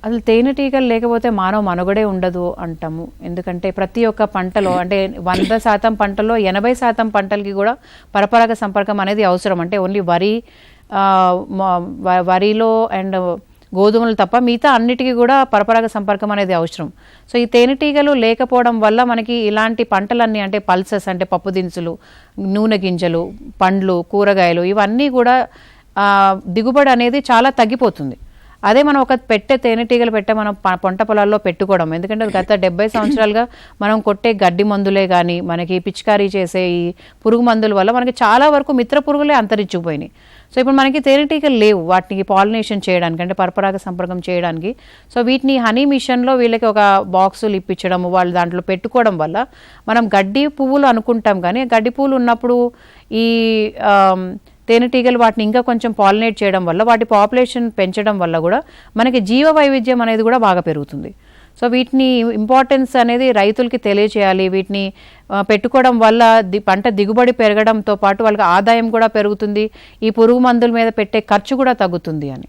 అసలు తేనెటీగలు లేకపోతే మానవ మనుగడే ఉండదు అంటాము. ఎందుకంటే ప్రతి ఒక్క పంటలో అంటే 100% పంటల్లో 80% పంటలకి కూడా పరపరాగ సంపర్కం అనేది అవసరం. అంటే ఓన్లీ వరిలో అండ్ గోధుమలు తప్ప మిగతా అన్నిటికీ కూడా పరపరాగ సంపర్కం అనేది అవసరం. సో ఈ తేనెటీగలు లేకపోవడం వల్ల మనకి ఇలాంటి పంటలన్నీ అంటే పల్సెస్ అంటే పప్పు దినుసులు, నూనె గింజలు, పండ్లు, కూరగాయలు ఇవన్నీ కూడా దిగుబడి అనేది చాలా తగ్గిపోతుంది. అదే మనం ఒక తేనెటీగలు మనం పంట పొలాల్లో పెట్టుకోవడం. ఎందుకంటే గత 70 సంవత్సరాలుగా మనం కొట్టే గడ్డి మందులే కానీ మనకి పిచికారీ చేసే ఈ పురుగు మందుల వల్ల మనకి చాలా వరకు మిత్ర పురుగులే అంతరించిపోయినాయి. సో ఇప్పుడు మనకి తేనెటీగలు లేవు వాటికి పాలినేషన్ చేయడానికి అంటే పరపరాగ సంపర్కం చేయడానికి. సో వీటిని హనీ మిషన్లో వీళ్ళకి ఒక బాక్సులు ఇప్పించడం, వాళ్ళు దాంట్లో పెట్టుకోవడం వల్ల మనం గడ్డి పువ్వులు అనుకుంటాం కానీ గడ్డి పువ్వులు ఉన్నప్పుడు ఈ తేనెటీగలు వాటిని ఇంకా కొంచెం పాలినేట్ చేయడం వల్ల వాటి పాపులేషన్ పెంచడం వల్ల కూడా మనకి జీవ వైవిధ్యం అనేది కూడా బాగా పెరుగుతుంది. సో వీటిని ఇంపార్టెన్స్ అనేది రైతులకి తెలియచేయాలి. వీటిని పెట్టుకోవడం వల్ల పంట దిగుబడి పెరగడంతో పాటు వాళ్ళకి ఆదాయం కూడా పెరుగుతుంది, ఈ పురుగు మందుల మీద పెట్టే ఖర్చు కూడా తగ్గుతుంది అని.